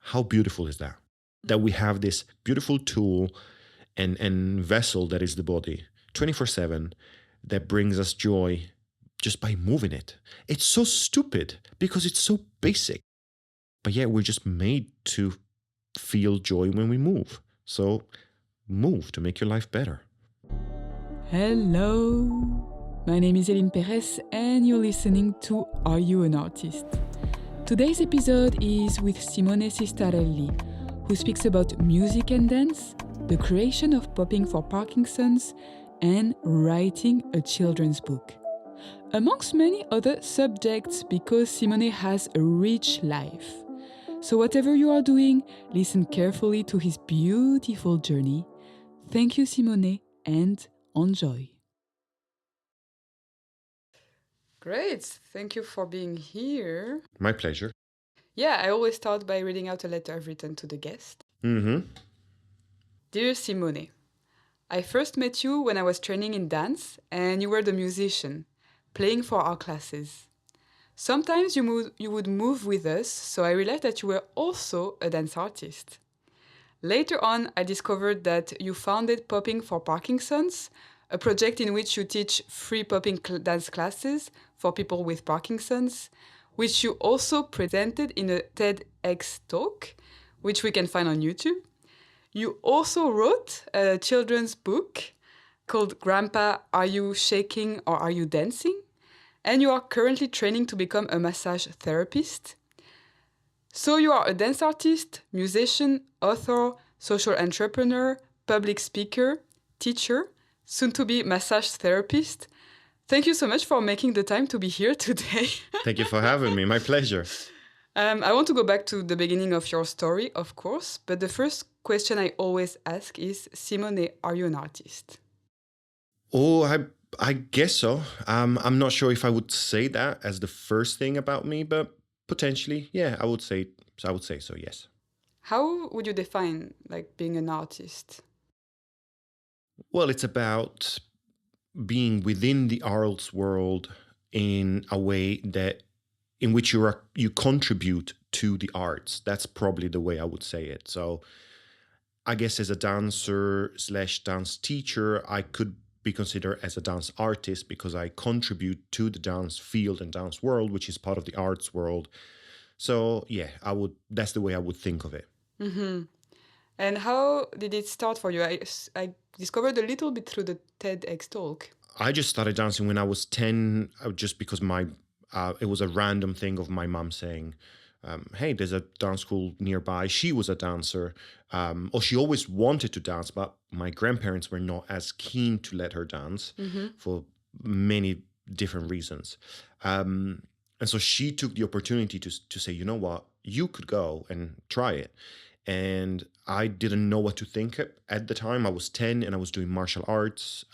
How beautiful is that? That we have this beautiful tool and vessel that is the body 24/7 that brings us joy just by moving it. It's so stupid because it's so basic. But yeah, we're just made to feel joy when we move. So move to make your life better. Hello, my name is Eline Perez and you're listening to Are You an Artist? Today's episode is with Simone Sistarelli, who speaks about music and dance, the creation of popping for Parkinson's, and writing a children's book. Amongst many other subjects, because Simone has a rich life. So whatever you are doing, listen carefully to his beautiful journey. Thank you, Simone, and enjoy. Great. Thank you for being here. My pleasure. Yeah, I always start by reading out a letter I've written to the guest. Dear Simone, I first met you when I was training in dance and you were the musician, playing for our classes. Sometimes you would move with us, so I realized that you were also a dance artist. Later on, I discovered that you founded Popping for Parkinson's, a project in which you teach free popping dance classes for people with Parkinson's, which you also presented in a TEDx talk, which we can find on YouTube. You also wrote a children's book called Grandpa, Are You Shaking or Are You Dancing? And you are currently training to become a massage therapist. So you are a dance artist, musician, author, social entrepreneur, public speaker, teacher, soon to be massage therapist. Thank you so much for making the time to be here today. Thank you for having me. My pleasure. I want to go back to the beginning of your story, of course, but the first question I always ask is, Simone, are you an artist? Oh, I guess so. I'm not sure if I would say that as the first thing about me, but potentially, yeah, I would say so, yes. How would you define being an artist? Well, it's about being within the arts world in a way that in which you contribute to the arts. That's probably the way I would say it. So I guess as a dancer / dance teacher, I could be considered as a dance artist because I contribute to the dance field and dance world, which is part of the arts world. So yeah, that's the way I would think of it. Mm-hmm. And how did it start for you? I discovered a little bit through the TEDx talk. I just started dancing when I was 10, just because it was a random thing of my mom saying, hey, there's a dance school nearby. She was a dancer, or she always wanted to dance, but my grandparents were not as keen to let her dance for many different reasons. And so she took the opportunity to say, you know what, you could go and try it. And I didn't know what to think at the time. I was 10 and I was doing martial arts.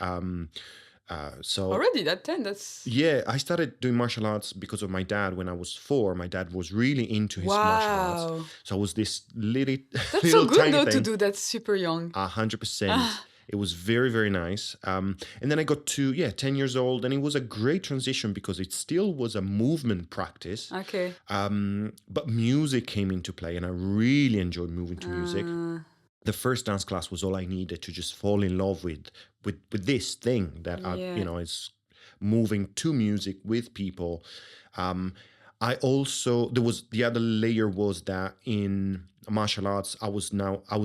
So already at 10, that's... Yeah, I started doing martial arts because of my dad when I was 4. My dad was really into his martial arts. So I was this little That's little so good tiny though thing. to do that super young. 100%. It was very, very nice. And then I got to, 10 years old, and it was a great transition because it still was a movement practice. Okay. But music came into play, and I really enjoyed moving to music. The first dance class was all I needed to just fall in love with this thing that is moving to music with people. The other layer was that in martial arts, I was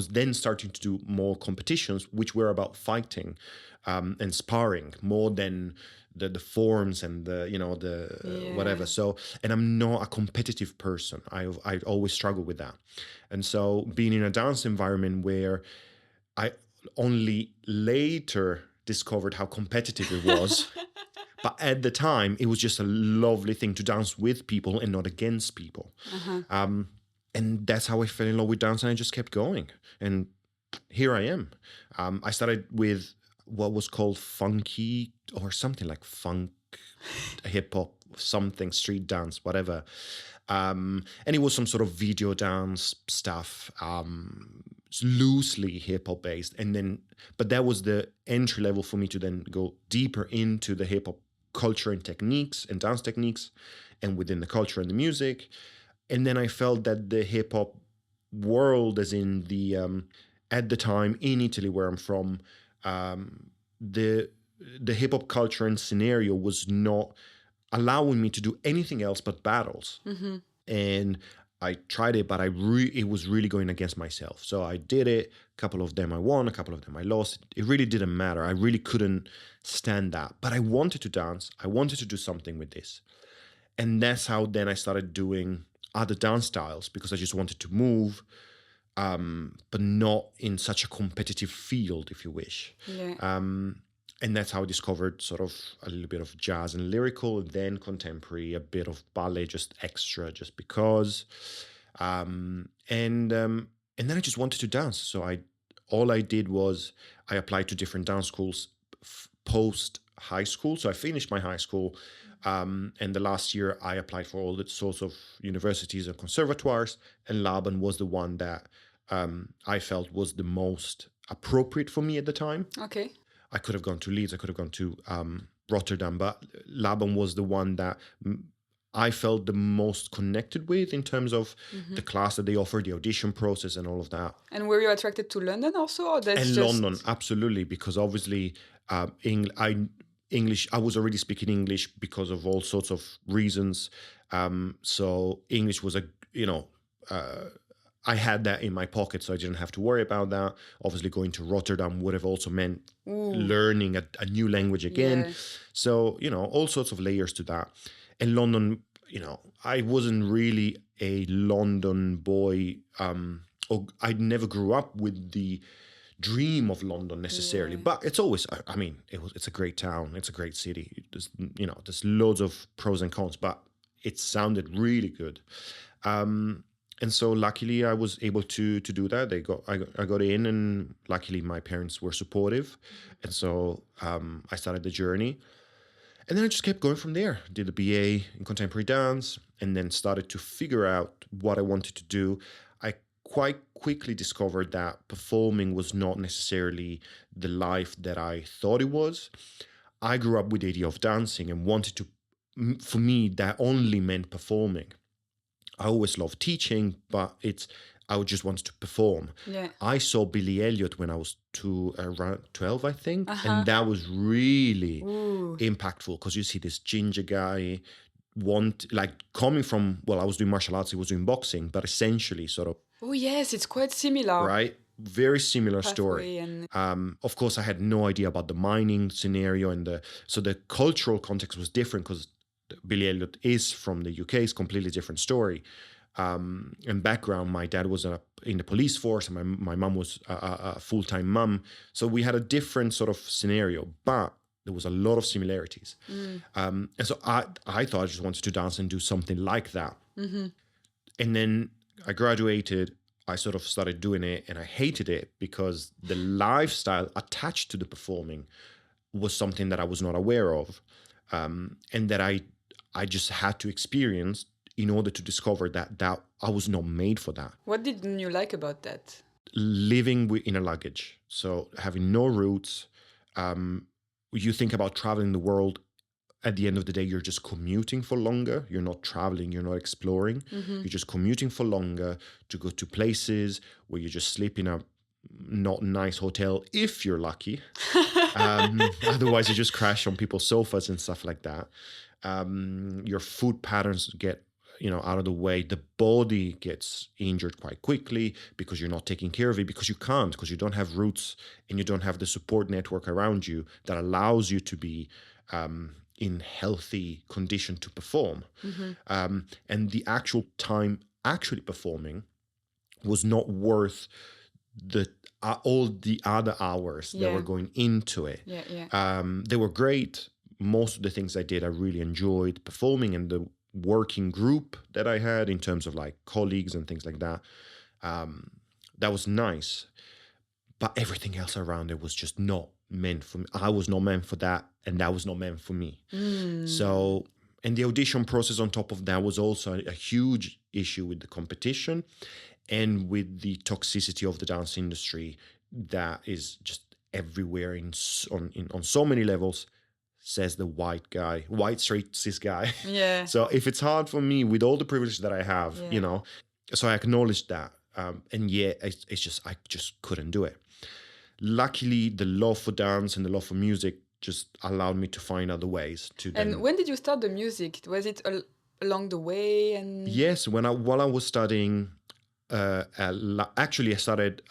then starting to do more competitions, which were about fighting and sparring more than the forms and whatever. So, and I'm not a competitive person. I always struggle with that. And so being in a dance environment where I only later discovered how competitive it was, but at the time it was just a lovely thing to dance with people and not against people. And that's how I fell in love with dance, and I just kept going. And here I am. I started with what was called funky or something like funk, hip hop, something, street dance, whatever. And it was some sort of video dance stuff, loosely hip hop based. But that was the entry level for me to then go deeper into the hip hop culture and techniques and dance techniques, and within the culture and the music. And then I felt that the hip hop world, as in the at the time in Italy where I'm from, the hip hop culture and scenario was not allowing me to do anything else but battles. And I tried it, but it was really going against myself. So I did it. A couple of them I won, a couple of them I lost. It really didn't matter. I really couldn't stand that. But I wanted to dance. I wanted to do something with this. And that's how then I started doing other dance styles, because I just wanted to move, but not in such a competitive field, if you wish. Yeah. And that's how I discovered sort of a little bit of jazz and lyrical, then contemporary, a bit of ballet, just extra, just because. And then I just wanted to dance. So all I did was I applied to different dance schools post high school. So I finished my high school. And the last year I applied for all the sorts of universities and conservatoires. And Laban was the one that I felt was the most appropriate for me at the time. Okay. I could have gone to Leeds, I could have gone to Rotterdam, but Laban was the one that I felt the most connected with in terms of the class that they offered, the audition process and all of that. And were you attracted to London also? Or that's And just... London, absolutely, because obviously English, I was already speaking English because of all sorts of reasons. So English was I had that in my pocket, so I didn't have to worry about that. Obviously, going to Rotterdam would have also meant learning a new language again. Yeah. So, all sorts of layers to that. And London, I wasn't really a London boy. Or I never grew up with the dream of London necessarily, but it's always, it's a great town. It's a great city. There's loads of pros and cons, but it sounded really good. And so luckily I was able to do that. I got in, and luckily my parents were supportive. And so I started the journey. And then I just kept going from there. Did a BA in contemporary dance, and then started to figure out what I wanted to do. I quite quickly discovered that performing was not necessarily the life that I thought it was. I grew up with the idea of dancing and wanted to, for me, that only meant performing. I always loved teaching, but I just wanted to perform. Yeah. I saw Billy Elliot when I was around 12, I think. And that was really impactful, because you see this ginger guy coming from, I was doing martial arts, he was doing boxing, but essentially sort of. Oh, yes, it's quite similar. Right? Very similar story. And... of course, I had no idea about the mining scenario, so the cultural context was different, because Billy Elliot is from the UK. It's a completely different story. And background, my dad was in the police force, and my mum was a full-time mum. So we had a different sort of scenario, but there was a lot of similarities. And so I thought I just wanted to dance and do something like that. And then I graduated. I sort of started doing it, and I hated it because the lifestyle attached to the performing was something that I was not aware of, and that I just had to experience in order to discover that I was not made for that. What didn't you like about that? Living in a luggage, so having no roots. You think about traveling the world. At the end of the day, you're just commuting for longer. You're not traveling. You're not exploring. You're just commuting for longer to go to places where you just sleep in a not nice hotel if you're lucky. Otherwise, you just crash on people's sofas and stuff like that. Your food patterns get out of the way. The body gets injured quite quickly because you're not taking care of it, because you can't, because you don't have roots and you don't have the support network around you that allows you to be in healthy condition to perform. And the actual time actually performing was not worth all the other hours that were going into it. They were great. Most of the things I did, I really enjoyed performing, and the working group that I had in terms of like colleagues and things like that, that was nice. But everything else around it was just not meant for me. I was not meant for that, and that was not meant for me. So, and the audition process on top of that was also a huge issue with the competition and with the toxicity of the dance industry that is just everywhere on so many levels, says the white straight cis guy. Yeah. So if it's hard for me with all the privilege that I have, so I acknowledge that. And yeah, I just couldn't do it. Luckily, the love for dance and the love for music just allowed me to find other ways to And then. when did you start the music? Was it along the way? And Yes, while I was studying, actually I started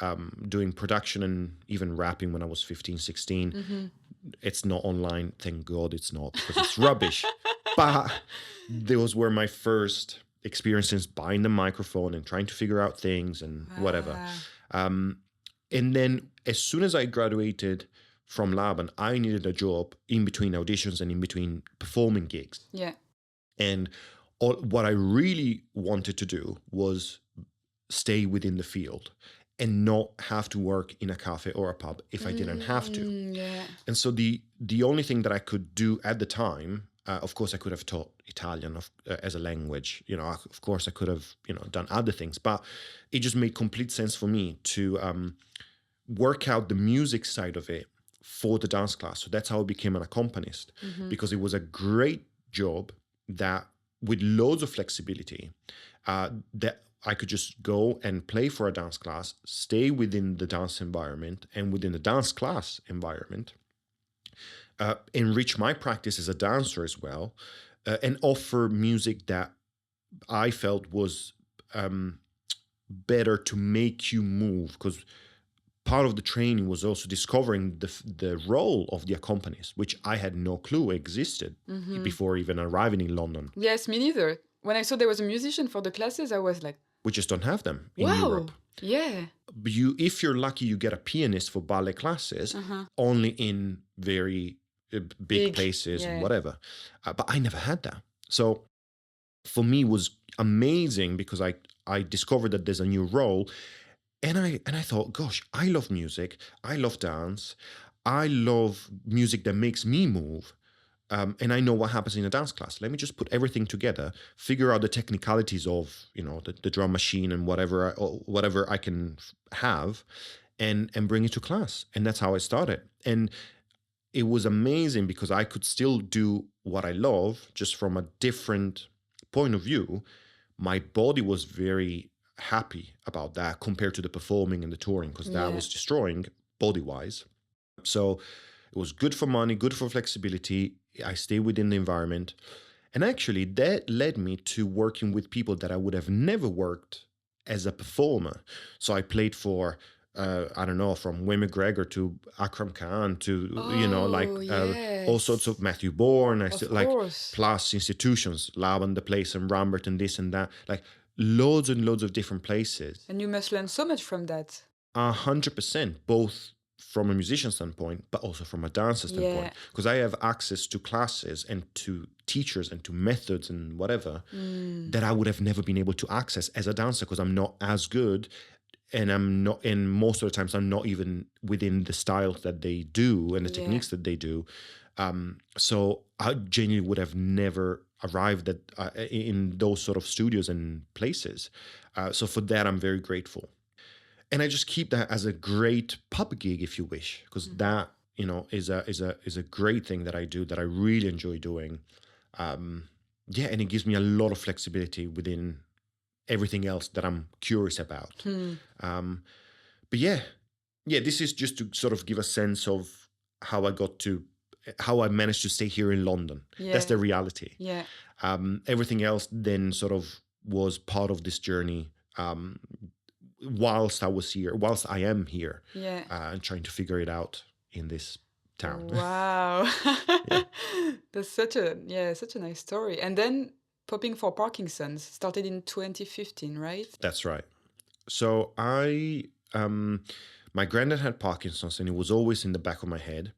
doing production and even rapping when I was 15, 16. It's not online, thank God it's not, because it's rubbish. But those were my first experiences buying the microphone and trying to figure out things and whatever. And then as soon as I graduated from Laban, I needed a job in between auditions and in between performing gigs. Yeah. And what I really wanted to do was stay within the field and not have to work in a cafe or a pub if I didn't have to. Yeah. And so the only thing that I could do at the time, of course, I could have taught Italian as a language. Of course, I could have done other things, but it just made complete sense for me to work out the music side of it for the dance class. So that's how I became an accompanist, because it was a great job that with loads of flexibility, that I could just go and play for a dance class, stay within the dance environment and within the dance class environment, enrich my practice as a dancer as well, and offer music that I felt was better to make you move, because part of the training was also discovering the role of the accompanist, which I had no clue existed before even arriving in London. Yes, me neither. When I saw there was a musician for the classes, I was like, We just don't have them in wow. Europe. Yeah. But if you're lucky, you get a pianist for ballet classes only in very big places and whatever. But I never had that. So for me, it was amazing because I discovered that there's a new role. And I thought, gosh, I love music. I love dance. I love music that makes me move. And I know what happens in a dance class. Let me just put everything together, figure out the technicalities of, the drum machine and whatever I can have, and bring it to class. And that's how I started. And it was amazing because I could still do what I love, just from a different point of view. My body was very happy about that compared to the performing and the touring, because that was destroying body-wise. So it was good for money, good for flexibility. I stay within the environment. And actually, that led me to working with people that I would have never worked as a performer. So I played for, I don't know, from Wayne McGregor to Akram Khan to, all sorts of Matthew Bourne, plus institutions, Laban the Place and Rambert and this and that, like loads and loads of different places. And you must learn so much from that. 100%, both from a musician standpoint, but also from a dancer standpoint, because I have access to classes and to teachers and to methods and whatever that I would have never been able to access as a dancer, because I'm not as good, and most of the times I'm not even within the styles that they do and the techniques that they do. So I genuinely would have never arrived at in those sort of studios and places. So for that, I'm very grateful. And I just keep that as a great pub gig, if you wish, because that, is a great thing that I do, that I really enjoy doing. And it gives me a lot of flexibility within everything else that I'm curious about. But this is just to sort of give a sense of how I managed to stay here in London. That's the reality. Everything else then sort of was part of this journey. Whilst I am here, and trying to figure it out in this town. Wow. That's such a nice story. And then popping for Parkinson's started in 2015, right? That's right. So my granddad had Parkinson's, and it was always in the back of my head,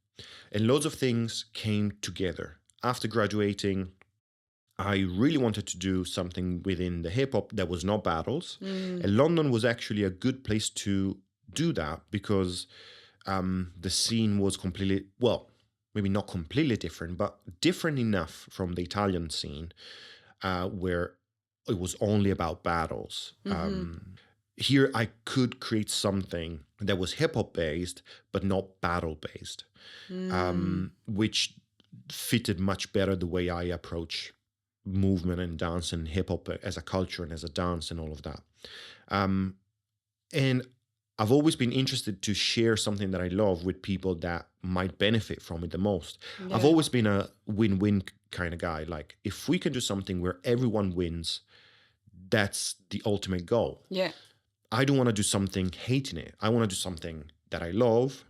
and loads of things came together. After graduating, I really wanted to do something within the hip-hop that was not battles. And London was actually a good place to do that, because the scene was completely, well, maybe not completely different, but different enough from the Italian scene, where it was only about battles. Here I could create something that was hip-hop based, but not battle-based, which fitted much better the way I approach movement and dance and hip hop as a culture and as a dance and all of that. And I've always been interested to share something that I love with people that might benefit from it the most. Yeah. I've always been a win-win kind of guy. Like, if we can do something where everyone wins, that's the ultimate goal. Yeah. I don't want to do something hating it. I want to do something that I love.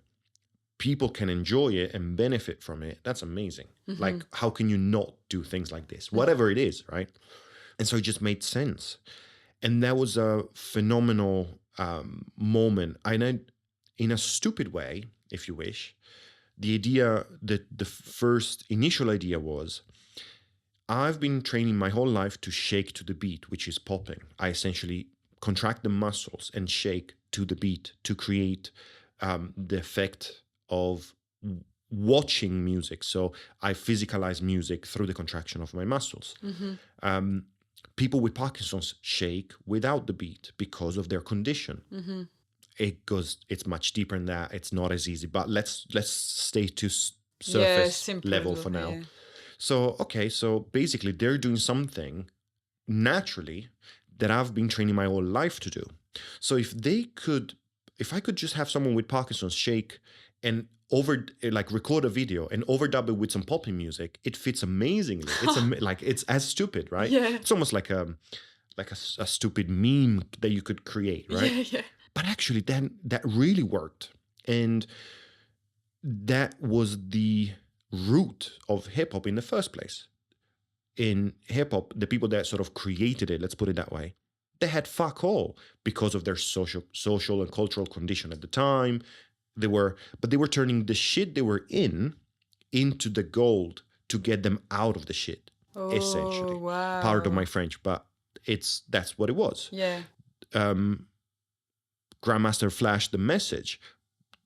People can enjoy it and benefit from it. That's amazing. Like, how can you not do things like this? Whatever it is, right? And so it just made sense. And that was a phenomenal moment. In a stupid way, if you wish, the idea, the first initial idea was, I've been training my whole life to shake to the beat, which is popping. I essentially contract the muscles and shake to the beat to create the effect of watching music. So I physicalize music through the contraction of my muscles. People with Parkinson's shake without the beat because of their condition. It's much deeper than that. It's not as easy, but let's stay to surface level for now. Yeah. So basically they're doing something naturally that I've been training my whole life to do. So if I could just have someone with Parkinson's shake and record a video and overdub it with some popping music, it fits amazingly. It's it's as stupid, right? Yeah. It's almost like a stupid meme that you could create, right? Yeah. But actually then that really worked. And that was the root of hip hop in the first place. In hip hop, the people that sort of created it, let's put it that way, they had fuck all because of their social and cultural condition at the time. They were turning the shit they were into the gold to get them out of the shit. Essentially. Wow. Pardon my French, but that's what it was. Yeah. Grandmaster Flash, the Message,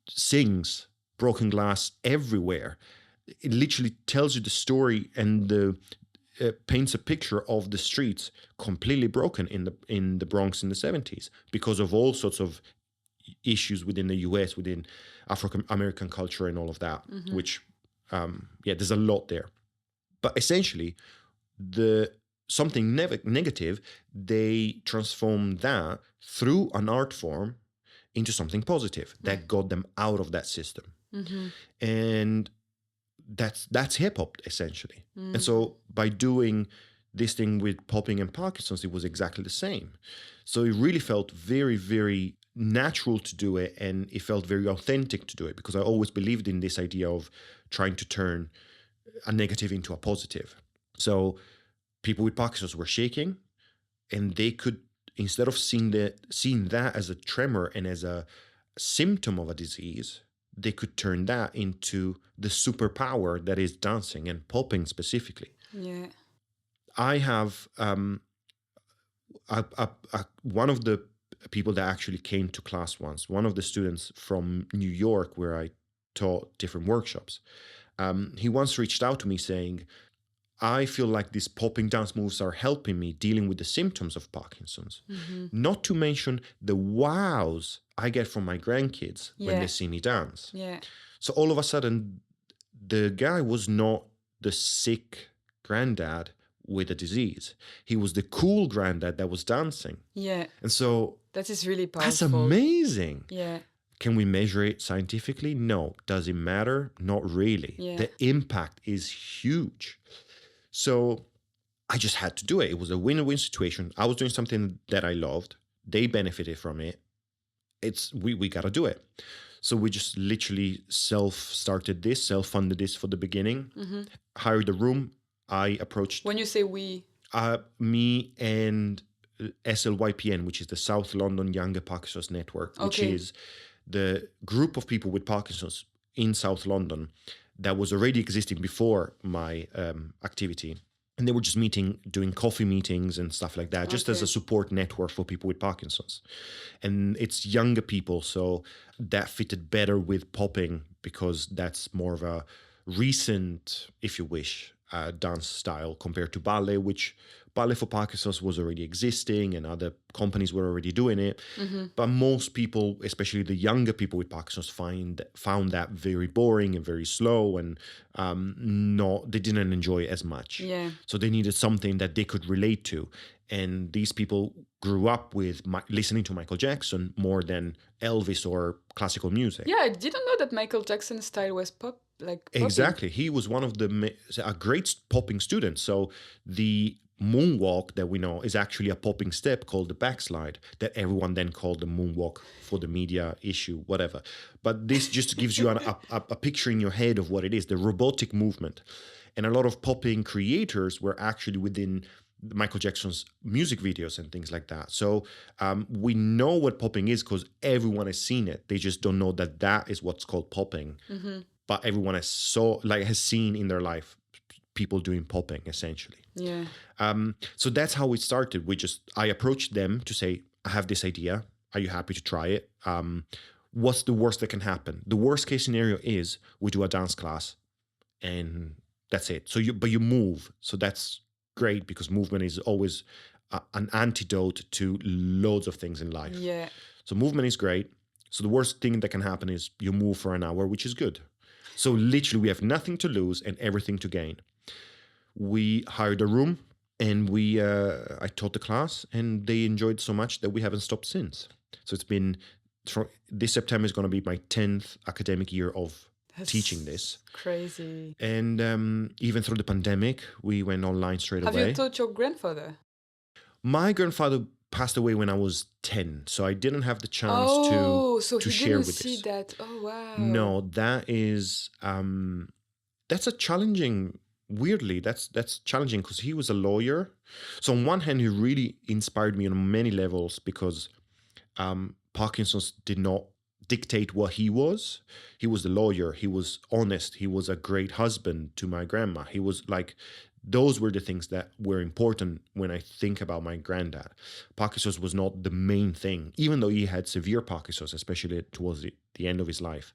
sings Broken Glass everywhere. It literally tells you the story and paints a picture of the streets completely broken in the Bronx in the 70s because of all sorts of issues within the US, within African American culture and all of that, which, there's a lot there. But essentially, something negative, they transformed that through an art form into something positive that got them out of that system. And that's hip hop essentially. And so by doing this thing with popping and Parkinson's, it was exactly the same. So it really felt very, very natural to do it, and it felt very authentic to do it because I always believed in this idea of trying to turn a negative into a positive. So people with Parkinson's were shaking, and they could, instead of seeing that as a tremor and as a symptom of a disease, they could turn that into the superpower that is dancing and popping specifically. Yeah. I have one of the people that actually came to class once, one of the students from New York where I taught different workshops. He once reached out to me saying, I feel like these popping dance moves are helping me dealing with the symptoms of Parkinson's. Not to mention the wows I get from my grandkids when they see me dance. Yeah. So all of a sudden, the guy was not the sick granddad with a disease. He was the cool granddad that was dancing. Yeah. And so that is really powerful. That's amazing. Yeah. Can we measure it scientifically? No. Does it matter? Not really. Yeah. The impact is huge. So I just had to do it. It was a win-win situation. I was doing something that I loved. They benefited from it. We got to do it. So we just literally self-funded this for the beginning, hired a room. I approached... When you say we... me and SLYPN, which is the South London Younger Parkinson's Network, which is the group of people with Parkinson's in South London that was already existing before my activity. And they were just doing coffee meetings and stuff like that, just as a support network for people with Parkinson's. And it's younger people, so that fitted better with popping because that's more of a recent, if you wish, dance style compared to ballet, which ballet for Parkinson's was already existing and other companies were already doing it. But most people, especially the younger people with Parkinson's, found that very boring and very slow, and they didn't enjoy it as much. Yeah. So they needed something that they could relate to. And these people grew up with listening to Michael Jackson more than Elvis or classical music. Yeah, I didn't know that Michael Jackson's style was pop, like popping. Exactly. He was one of a great popping student. So the moonwalk that we know is actually a popping step called the backslide that everyone then called the moonwalk for the media issue, whatever. But this just gives you a picture in your head of what it is, the robotic movement. And a lot of popping creators were actually within Michael Jackson's music videos and things like that. So we know what popping is because everyone has seen it. They just don't know that that is what's called popping. Mm-hmm. But everyone has seen in their life people doing popping essentially. Yeah. So that's how it started. I approached them to say, I have this idea. Are you happy to try it? What's the worst that can happen? The worst case scenario is we do a dance class and that's it. So you move. So that's great because movement is always an antidote to loads of things in life. Yeah. So movement is great. So the worst thing that can happen is you move for an hour, which is good. So literally we have nothing to lose and everything to gain. We hired a room and I taught the class and they enjoyed so much that we haven't stopped since. So it's been, this September is going to be my 10th academic year of teaching this. Crazy. And even through the pandemic, we went online straight away. Have you taught your grandfather? My grandfather passed away when I was 10, so I didn't have the chance to share with see this. that. Oh wow. No, that is that's a challenging. Weirdly, that's challenging because he was a lawyer. So on one hand, he really inspired me on many levels because Parkinson's did not dictate what he was. He was the lawyer. He was honest. He was a great husband to my grandma. He was like, those were the things that were important when I think about my granddad. Parkinson's was not the main thing, even though he had severe Parkinson's, especially towards the end of his life.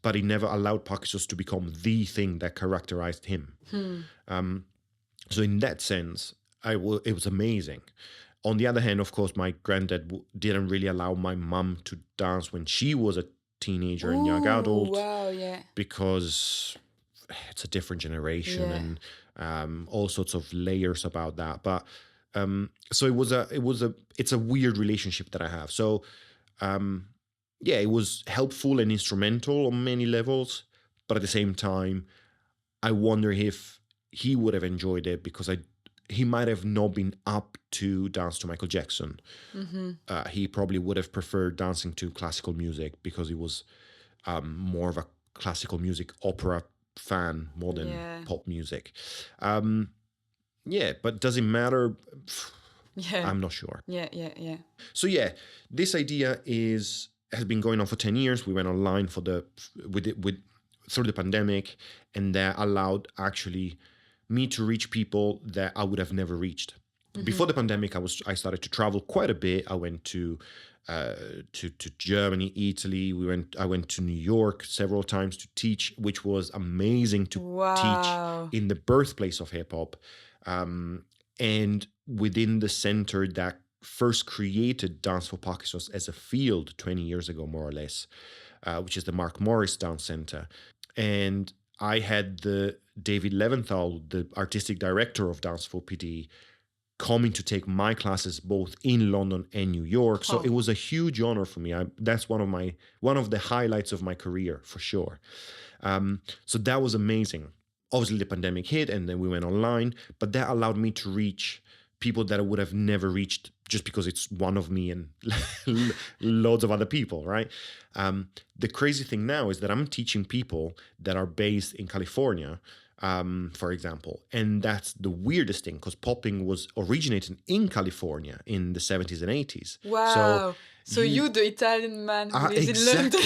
But he never allowed Parkinson's to become the thing that characterized him. So in that sense, it was amazing. On the other hand, of course, my granddad didn't really allow my mum to dance when she was a teenager and young adult. Wow, yeah. Because it's a different generation and all sorts of layers about that. But so it's a weird relationship that I have. So it was helpful and instrumental on many levels, but at the same time, I wonder if he would have enjoyed it because he might have not been up to dance to Michael Jackson. Mm-hmm. He probably would have preferred dancing to classical music because he was more of a classical music opera fan more than pop music. But does it matter? Yeah. I'm not sure. Yeah. So this idea has been going on for 10 years. We went online through the pandemic, and that allowed actually me to reach people that I would have never reached. Mm-hmm. Before the pandemic, I started to travel quite a bit. I went to Germany, Italy. I went to New York several times to teach, which was amazing to teach in the birthplace of hip hop. And within the center that first created Dance for Parkinson's as a field 20 years ago, more or less, which is the Mark Morris Dance Centre. And I had the David Leventhal, the artistic director of Dance for PD, coming to take my classes both in London and New York. So it was a huge honor for me. That's one of the highlights of my career, for sure. So that was amazing. Obviously, the pandemic hit and then we went online, but that allowed me to reach people that I would have never reached just because it's one of me and loads of other people, right? The crazy thing now is that I'm teaching people that are based in California, for example. And that's the weirdest thing because popping was originated in California in the 70s and 80s. Wow. So you the Italian man who lives in London.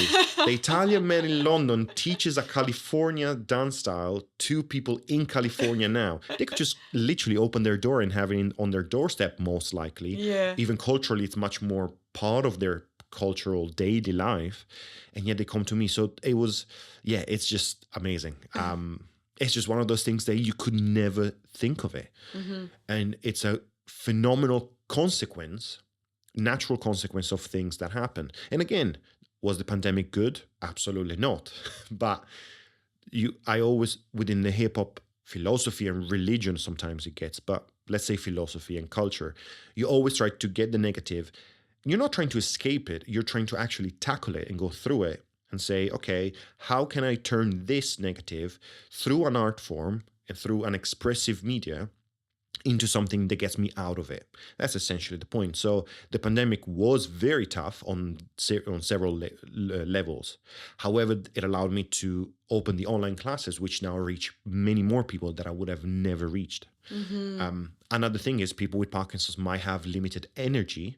The Italian man in London teaches a California dance style to people in California now. They could just literally open their door and have it on their doorstep, most likely. Yeah. Even culturally, it's much more part of their cultural daily life. And yet they come to me. So it was, it's just amazing. It's just one of those things that you could never think of it. Mm-hmm. And it's a phenomenal natural consequence of things that happen. And again, was the pandemic good? Absolutely not. But I always, within the hip hop philosophy and religion, sometimes it gets, but let's say philosophy and culture, you always try to get the negative. You're not trying to escape it. You're trying to actually tackle it and go through it and say, okay, how can I turn this negative through an art form and through an expressive media into something that gets me out of it? That's essentially the point. So the pandemic was very tough on several levels. However, it allowed me to open the online classes, which now reach many more people that I would have never reached. Another thing is people with Parkinson's might have limited energy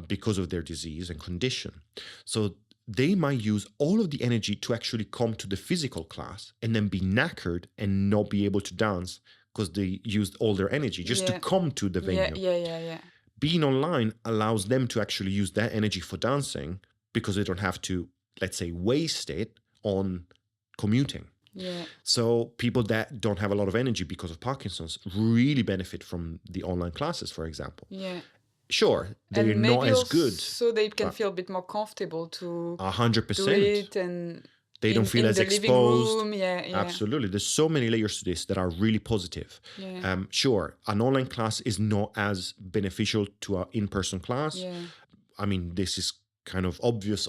because of their disease and condition. So they might use all of the energy to actually come to the physical class and then be knackered and not be able to dance because they used all their energy just to come to the venue. Yeah. Being online allows them to actually use that energy for dancing because they don't have to, let's say, waste it on commuting. Yeah. So people that don't have a lot of energy because of Parkinson's really benefit from the online classes, for example. Yeah. Sure, they're And not maybe as good. so they can feel a bit more comfortable to 100%. do it, and they don't feel in as the exposed. living room. Yeah. Absolutely. There's so many layers to this that are really positive. Yeah. Sure, an online class is not as beneficial to an in-person class. Yeah. I mean, this is kind of obvious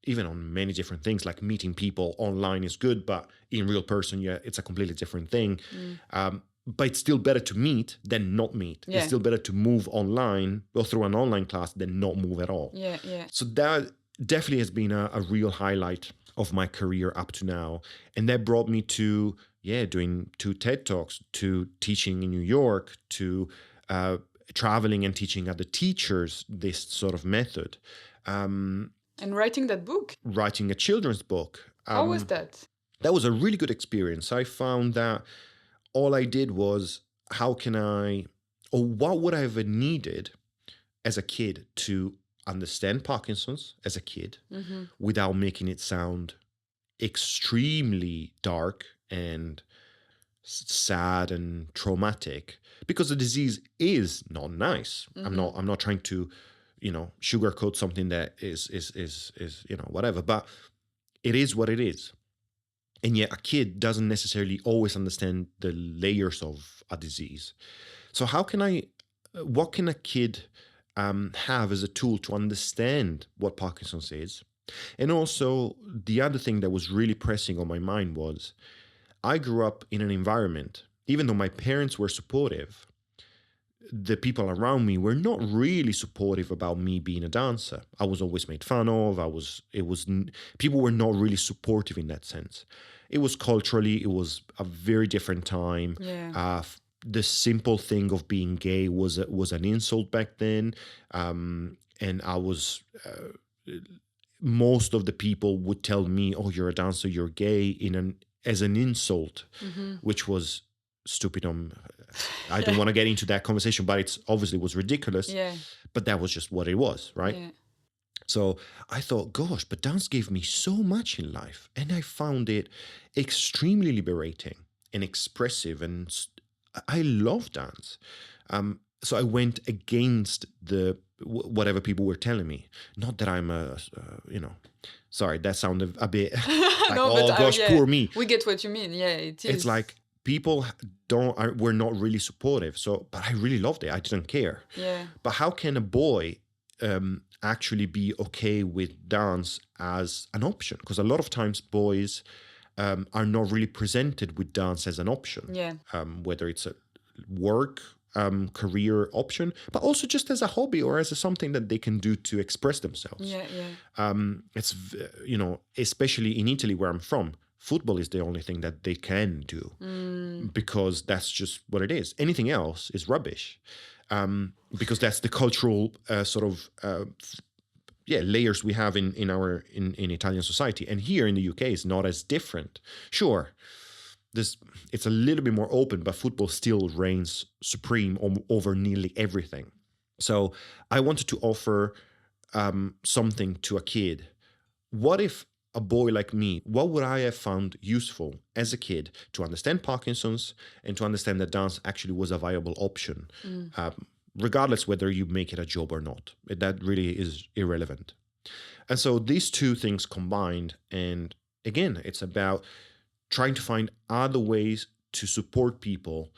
even on many different things, like meeting people online is good, but in real person, it's a completely different thing. But it's still better to meet than not meet. Yeah. It's still better to move online or through an online class than not move at all. Yeah. So that definitely has been a real highlight of my career up to now. And that brought me to, doing 2 TED Talks, to teaching in New York, to traveling and teaching other teachers this sort of method. And writing that book. Writing a children's book. How was that? That was a really good experience. I found that all I did was, what would I have needed as a kid to understand Parkinson's as a kid without making it sound extremely dark and sad and traumatic, because the disease is not nice. I'm not trying to, sugarcoat something that is whatever, but it is what it is. And yet a kid doesn't necessarily always understand the layers of a disease. So what can a kid have as a tool to understand what Parkinson's is? And also, the other thing that was really pressing on my mind was, I grew up in an environment, even though my parents were supportive, the people around me were not really supportive about me being a dancer. I was always made fun of. People were not really supportive in that sense. It was culturally, it was a very different time. Yeah. The simple thing of being gay was an insult back then. And I was, most of the people would tell me, "Oh, you're a dancer, you're gay," as an insult, which was stupid. I don't want to get into that conversation, but it's obviously was ridiculous. Yeah. But that was just what it was, right? Yeah. So I thought, gosh, but dance gave me so much in life, and I found it extremely liberating and expressive, and I love dance. So I went against whatever people were telling me. Not that I'm sorry, that sounded a bit like, No, oh gosh, poor me. We get what you mean. Yeah, it is. It's like people were not really supportive. So, but I really loved it. I didn't care. Yeah. But how can a boy actually be okay with dance as an option? Because a lot of times boys are not really presented with dance as an option. Yeah. Whether it's a work career option, but also just as a hobby or as something that they can do to express themselves. Yeah. It's especially in Italy, where I'm from, football is the only thing that they can do because that's just what it is. Anything else is rubbish, because that's the cultural layers we have in Italian society. And here in the UK, it's not as different. Sure, it's a little bit more open, but football still reigns supreme over nearly everything. So I wanted to offer something to a kid. What if a boy like me, what would I have found useful as a kid to understand Parkinson's and to understand that dance actually was a viable option, regardless whether you make it a job or not? That really is irrelevant. And so these two things combined, and again, it's about trying to find other ways to support people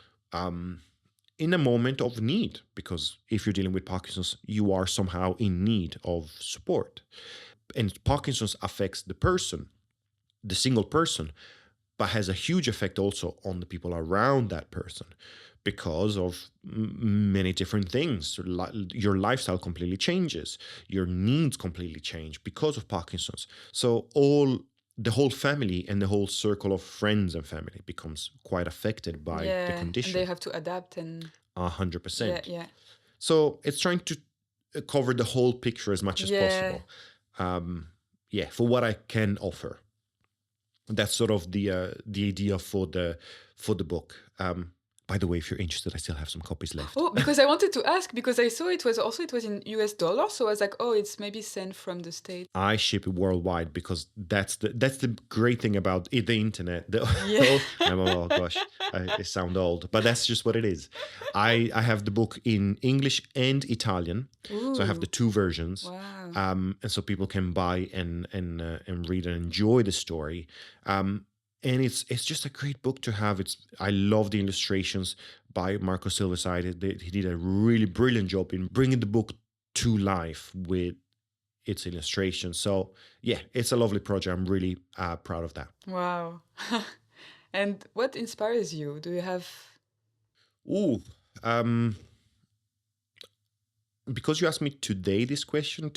in a moment of need, because if you're dealing with Parkinson's, you are somehow in need of support. And Parkinson's affects the person, the single person, but has a huge effect also on the people around that person because of many different things. Your lifestyle completely changes, your needs completely change because of Parkinson's. So the whole family and the whole circle of friends and family becomes quite affected by the Yeah, and condition. they have to adapt and 100%. yeah. So it's trying to cover the whole picture as much as Yeah. possible. For what I can offer. That's sort of the idea for the book. By the way, if you're interested, I still have some copies left. Oh, because I wanted to ask, because I saw it was in US dollars, so I was like, oh, it's maybe sent from the States. I ship it worldwide because that's the great thing about the internet. Yeah. Oh gosh, I sound old, but that's just what it is. I have the book in English and Italian, so I have the two versions. Wow. And so people can buy and read and enjoy the story. And it's just a great book to have. I love the illustrations by Marcus Silversides. He did a really brilliant job in bringing the book to life with its illustration. So yeah, it's a lovely project. I'm really proud of that. Wow. And what inspires you? Do you have... Because you asked me today this question,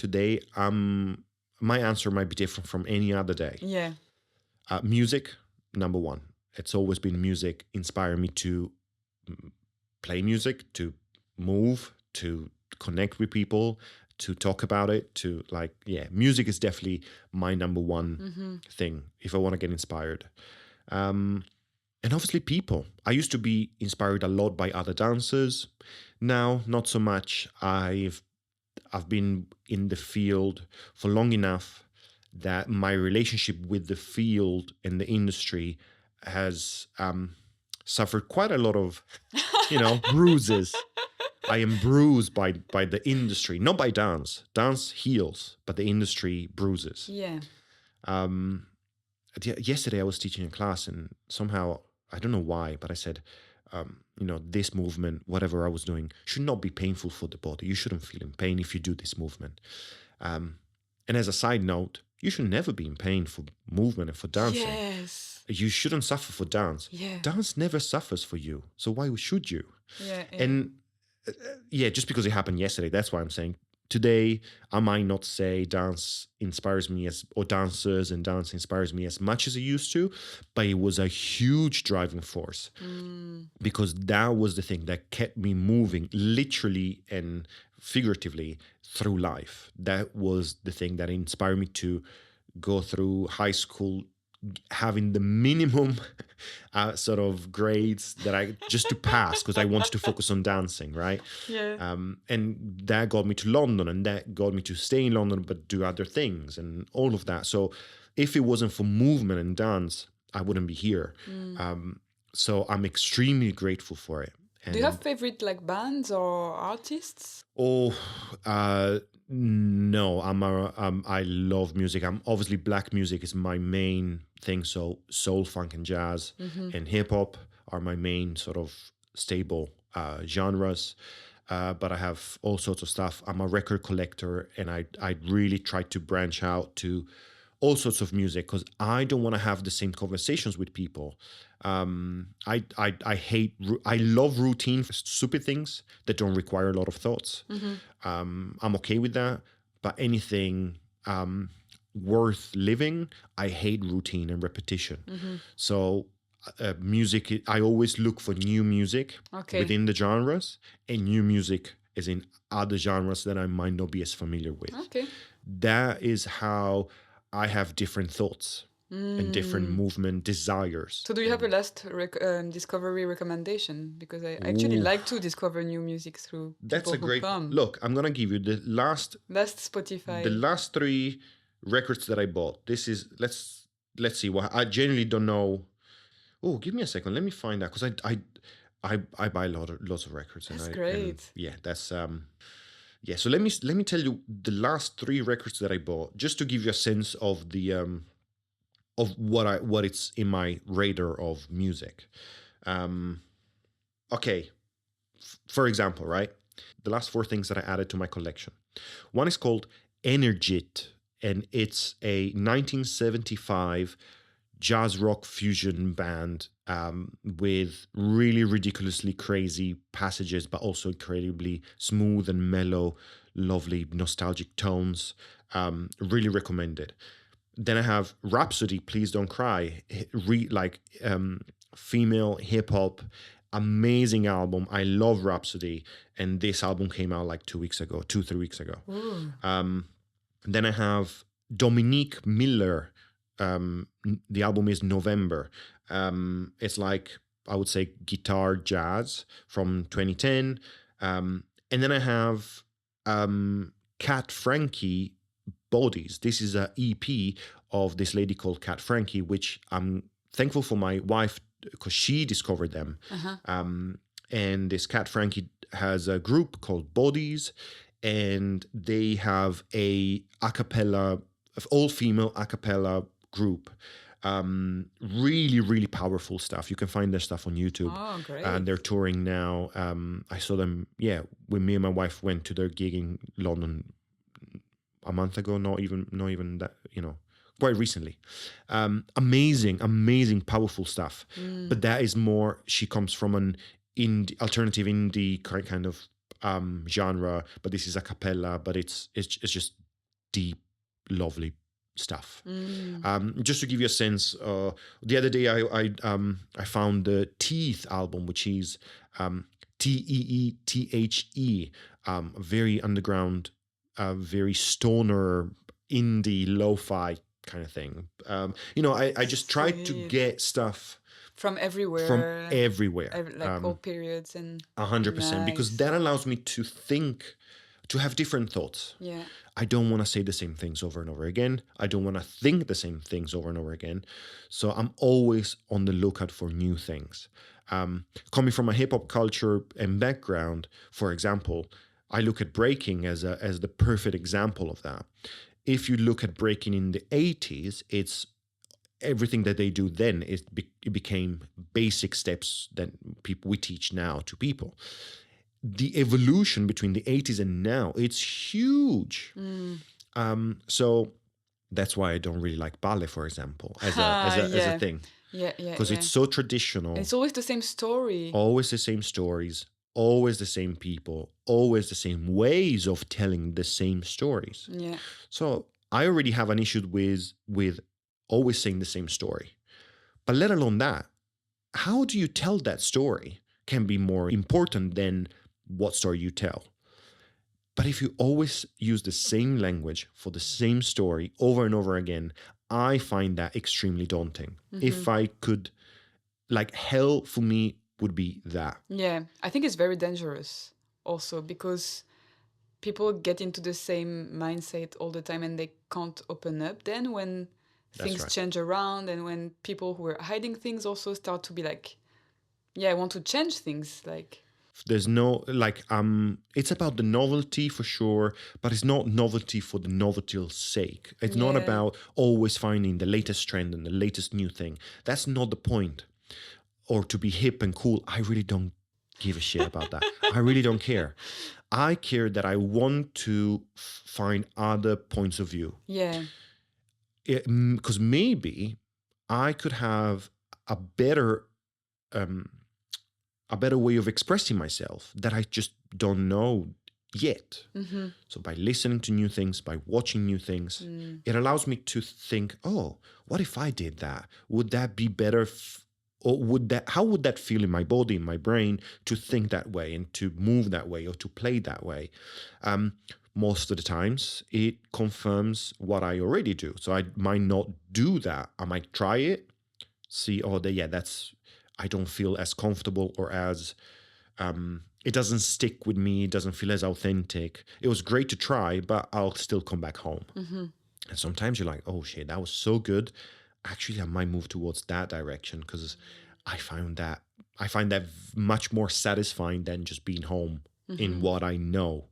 my answer might be different from any other day. Yeah. Music, number one. It's always been music inspire me to play music, to move, to connect with people, to talk about it, music is definitely my number one thing if I want to get inspired. And obviously people. I used to be inspired a lot by other dancers. Now, not so much. I've been in the field for long enough that my relationship with the field and the industry has suffered quite a lot of, bruises. I am bruised by the industry, not by dance. Dance heals, but the industry bruises. Yeah. Yesterday I was teaching a class and somehow, I don't know why, but I said, this movement, whatever I was doing, should not be painful for the body. You shouldn't feel in pain if you do this movement. And as a side note, you should never be in pain for movement and for dancing. Yes. You shouldn't suffer for dance. Yeah. Dance never suffers for you. So why should you? Yeah. And just because it happened yesterday, that's why I'm saying today I might not say dance inspires me or dancers and dance inspires me as much as it used to, but it was a huge driving force because that was the thing that kept me moving literally and figuratively through life. That was the thing that inspired me to go through high school having the minimum sort of grades that I just to pass because I wanted to focus on dancing, right? Yeah. And that got me to London, and that got me to stay in London but do other things and all of that. So if it wasn't for movement and dance, I wouldn't be here. So I'm extremely grateful for it. Do you have favorite bands or artists? No, I love music. Obviously black music is my main thing. So soul, funk, and jazz and hip hop are my main sort of stable genres. But I have all sorts of stuff. I'm a record collector, and I really try to branch out to all sorts of music because I don't want to have the same conversations with people. I love routine, stupid things that don't require a lot of thoughts. I'm okay with that, but anything worth living, I hate routine and repetition. So music, I always look for new music within the genres, and new music is in other genres that I might not be as familiar with. That is how I have different thoughts and different movement desires. So do you have a last discovery recommendation? Because I actually like to discover new music through That's people a great who come. Look, I'm going to give you the last Spotify. The last 3 records that I bought. This is, let's see. What I genuinely don't know. Oh, give me a second. Let me find out because I buy lots of records. That's great. So let me tell you the last 3 records that I bought, just to give you a sense of the of what it's in my radar of music. Okay, for example, right? The last 4 things that I added to my collection. One is called Energit, and it's a 1975 jazz rock fusion band with really ridiculously crazy passages, but also incredibly smooth and mellow, lovely nostalgic tones. Really recommended. Then I have Rapsody, Please Don't Cry, female hip hop, amazing album. I love Rapsody, and this album came out like 3 weeks ago. Then I have Dominic Miller. The album is November. It's like, I would say, guitar jazz from 2010. And then I have Kat Frankie, Bodies. This is an EP of this lady called Kat Frankie, which I'm thankful for my wife because she discovered them. And this Kat Frankie has a group called Bodies, and they have a all-female a cappella group. Really, really powerful stuff. You can find their stuff on YouTube. Oh, great. And they're touring now. I saw them, when me and my wife went to their gig in London a month ago, not even that, quite recently. Amazing, powerful stuff. But that is more, she comes from an alternative indie kind of genre, but this is a cappella, but it's just deep, lovely stuff. Just to give you a sense, the other day I found the Teethe album, which is Teethe, very underground, very stoner, indie, lo-fi kind of thing. I just tried to get stuff from everywhere. All periods and 100%, because that allows me to think, to have different thoughts. Yeah. I don't want to say the same things over and over again. I don't want to think the same things over and over again. So I'm always on the lookout for new things. Coming from a hip hop culture and background, for example, I look at breaking as the perfect example of that. If you look at breaking in the 80s, it's everything that they do then it became basic steps that we teach now to people. The evolution between the 80s and now, it's huge. So that's why I don't really like ballet, for example, as a thing. Because it's so traditional. It's always the same story. Always the same stories, always the same people, always the same ways of telling the same stories. Yeah. So I already have an issue with always saying the same story. But let alone that, how do you tell that story can be more important than what story you tell. But if you always use the same language for the same story over and over again, I find that extremely daunting. If I could, hell for me would be that. Yeah, I think it's very dangerous also because people get into the same mindset all the time and they can't open up then when things change around, and when people who are hiding things also start to be I want to change things. There's no, it's about the novelty for sure, but it's not novelty for the novelty's sake. It's not about always finding the latest trend and the latest new thing. That's not the point. Or to be hip and cool. I really don't give a shit about that. I really don't care. I care that I want to find other points of view. Yeah. Because maybe I could have a better way of expressing myself that I just don't know yet. So by listening to new things, by watching new things, it allows me to think, oh, what if I did that? Would that be better? Or how would that feel in my body, in my brain, to think that way and to move that way or to play that way? Most of the times, it confirms what I already do. So I might not do that. I might try it, see, I don't feel as comfortable or as, it doesn't stick with me. It doesn't feel as authentic. It was great to try, but I'll still come back home. And sometimes you're like, oh shit, that was so good. Actually, I might move towards that direction because I find that much more satisfying than just being home in what I know.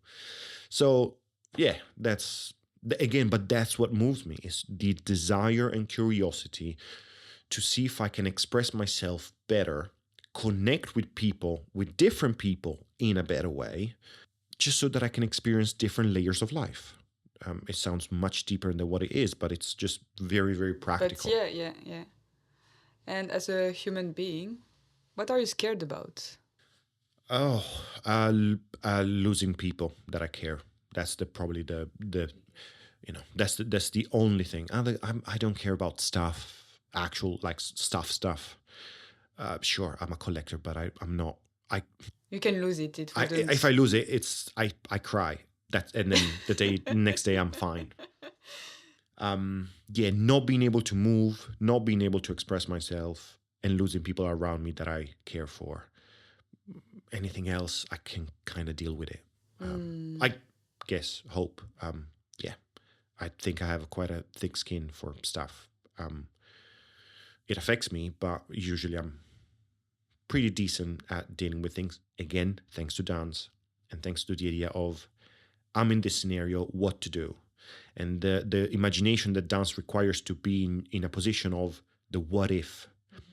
So yeah, that's what moves me is the desire and curiosity to see if I can express myself better connect with people, with different people in a better way, just so that I can experience different layers of life. It sounds much deeper than what it is, but it's just very, very But practical. yeah. And as a human being, what are you scared about? Oh, losing people that I care. That's probably the that's the only thing. I don't care about stuff, actual like stuff. Sure, I'm a collector, but I'm not. I You can lose it. It wouldn't. if I lose it, I cry. And then next day I'm fine. Yeah, not being able to move, not being able to express myself, and losing people around me that I care for. Anything else, I can kind of deal with it. I guess, hope. Yeah, I think I have quite a thick skin for stuff. It affects me, but usually I'm pretty decent at dealing with things. Again, thanks to dance and thanks to the idea of I'm in this scenario, what to do. And the imagination that dance requires to be in a position of the what if.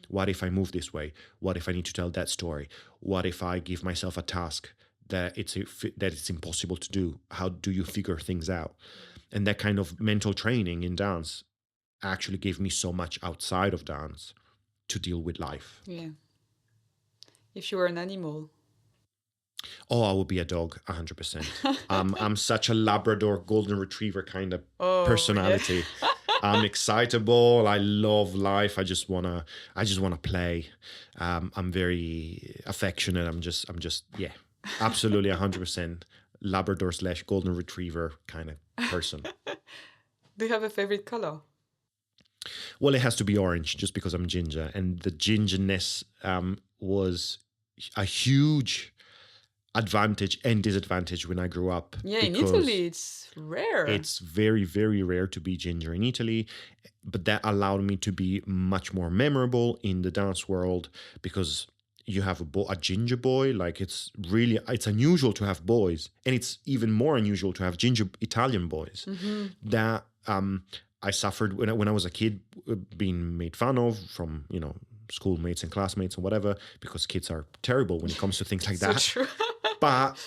What if I move this way? What if I need to tell that story? What if I give myself a task that it's impossible to do? How do you figure things out? And that kind of mental training in dance actually gave me so much outside of dance to deal with life. Yeah. If you were an animal. Oh, I would be a dog, 100%. I'm such a Labrador Golden Retriever kind of Oh, personality. yeah. I'm excitable. I love life. I just wanna play. I'm very affectionate. I'm just yeah, absolutely 100% Labrador / Golden Retriever kind of person. Do you have a favorite color? Well, it has to be orange, just because I'm ginger, and the gingerness was a huge advantage and disadvantage when I grew up. Yeah, in because Italy it's rare. It's very, very rare to be ginger in Italy, but that allowed me to be much more memorable in the dance world because you have a ginger boy. Like it's unusual to have boys, and it's even more unusual to have ginger Italian boys. That I suffered when I was a kid, being made fun of from schoolmates and classmates and whatever, because kids are terrible when it comes to things like So that. true. But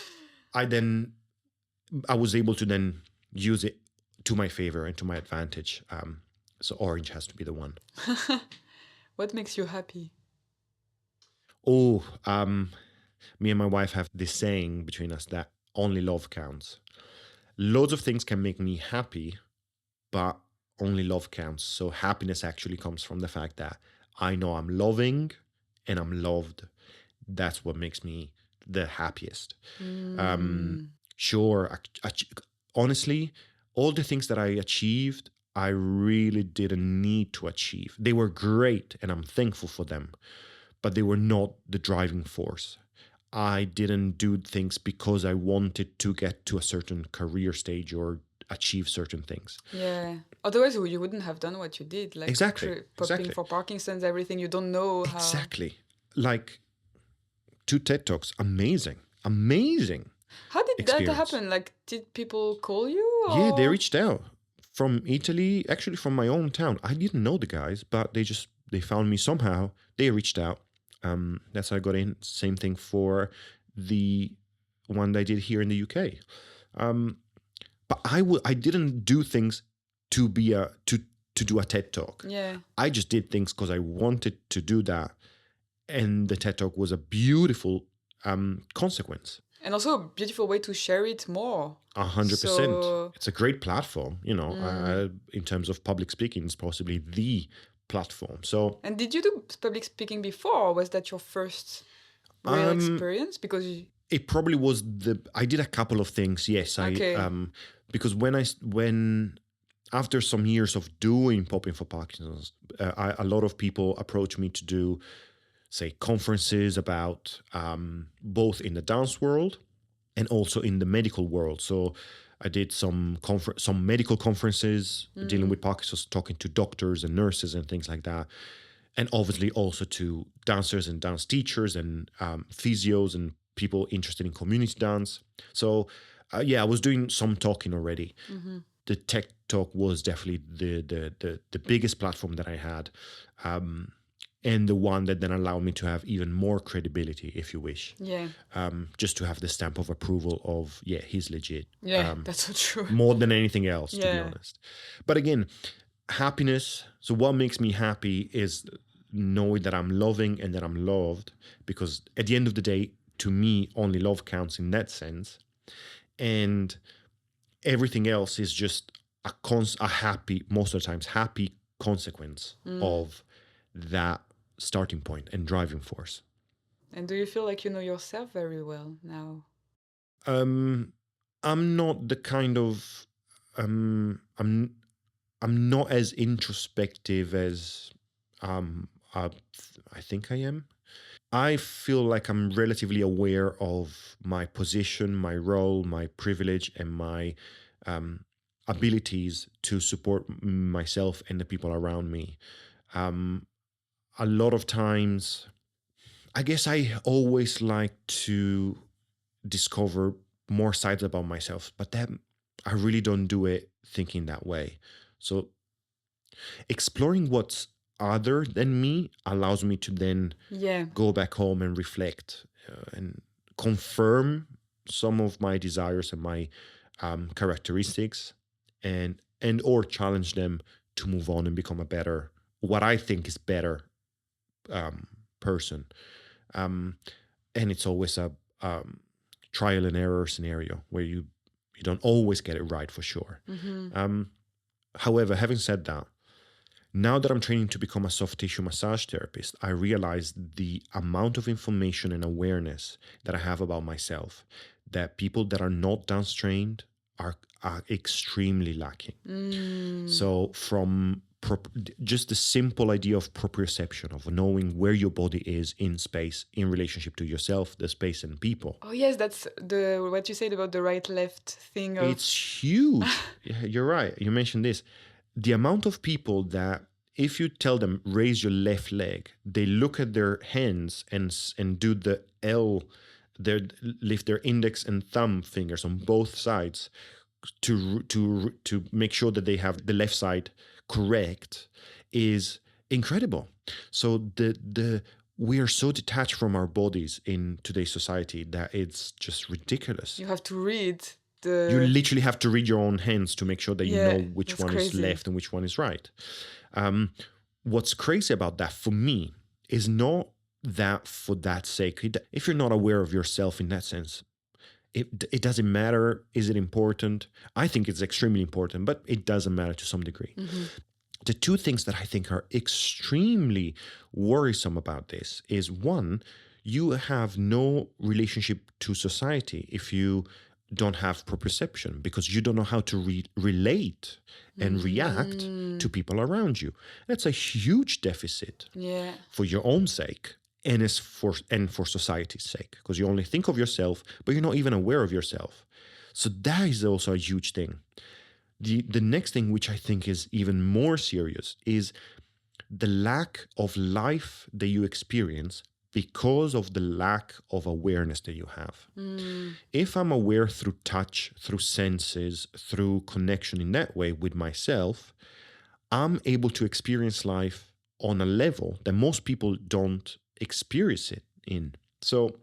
I was able to then use it to my favor and to my advantage. So orange has to be the one. What makes you happy? Oh, me and my wife have this saying between us that only love counts. Loads of things can make me happy, but only love counts. So happiness actually comes from the fact that I know I'm loving and I'm loved. That's what makes me the happiest. Sure, honestly, all the things that I achieved, I really didn't need to achieve. They were great and I'm thankful for them, but they were not the driving force. I didn't do things because I wanted to get to a certain career stage or achieve certain things. Yeah. Otherwise, you wouldn't have done what you did. Like popping for Parkinson's, everything. You don't know how. Exactly. Like 2 TED Talks, amazing. How did experience. that happen? Like, did people call you? Or? Yeah, they reached out from Italy, actually from my own town. I didn't know the guys, but they found me somehow. They reached out. That's how I got in. Same thing for the one that I did here in the UK. But I didn't do things to be to do a TED Talk. Yeah. I just did things because I wanted to do that, and the TED Talk was a beautiful consequence. And also a beautiful way to share it more. 100%. It's a great platform, in terms of public speaking. It's possibly the platform. So. And did you do public speaking before, or was that your first real experience? Because it probably was I did a couple of things. Yes, okay. Because when after some years of doing Popping for Parkinson's, a lot of people approached me to do, say, conferences about both in the dance world and also in the medical world. So I did some medical conferences dealing with Parkinson's, talking to doctors and nurses and things like that. And obviously also to dancers and dance teachers and physios and people interested in community dance. So I was doing some talking already. The TED Talk was definitely the biggest platform that I had. and the one that then allowed me to have even more credibility, if you wish. Yeah. Just to have the stamp of approval of, yeah, he's legit. Yeah, that's so true. More than anything else, to be Yeah. honest. But again, happiness. So what makes me happy is knowing that I'm loving and that I'm loved, because at the end of the day, to me, only love counts in that sense. And everything else is just a happy, most of the times, happy consequence of that starting point and driving force. And do you feel like you know yourself very well now? I'm not the kind of I'm not as introspective as I think I am. I feel like I'm relatively aware of my position, my role, my privilege, and my abilities to support myself and the people around me. A lot of times, I guess I always like to discover more sides about myself, but that I really don't do it thinking that way. So exploring what's other than me allows me to then Yeah. go back home and reflect and confirm some of my desires and my characteristics, and or challenge them to move on and become a better, what I think is better person. And it's always a trial and error scenario where you don't always get it right for sure. However, having said that, now that I'm training to become a soft tissue massage therapist, I realize the amount of information and awareness that I have about myself that people that are not dance trained are extremely lacking. So from just the simple idea of proprioception, of knowing where your body is in space in relationship to yourself, the space and people. Oh yes, that's the what you said about the right-left thing. It's huge. Yeah, you're right. You mentioned this. The amount of people that if you tell them raise your left leg, they look at their hands and do the L, lift their index and thumb fingers on both sides to make sure that they have the left side correct, is incredible. So the we are so detached from our bodies in today's society that it's just ridiculous. You have to read You literally have to read your own hands to make sure that you know which one is crazy. left and which one is right. What's crazy about that for me is not that for that sake. If you're not aware of yourself in that sense, it doesn't matter. Is it important? I think it's extremely important, but it doesn't matter to some degree. The two things that I think are extremely worrisome about this is, one, you have no relationship to society if you don't have proprioception, because you don't know how to relate and react to people around you. That's a huge deficit for your own sake and for society's sake, because you only think of yourself, but you're not even aware of yourself. So that is also a huge thing. The next thing, which I think is even more serious, is the lack of life that you experience because of the lack of awareness that you have. If I'm aware through touch, through senses, through connection in that way with myself, I'm able to experience life on a level that most people don't experience it in. So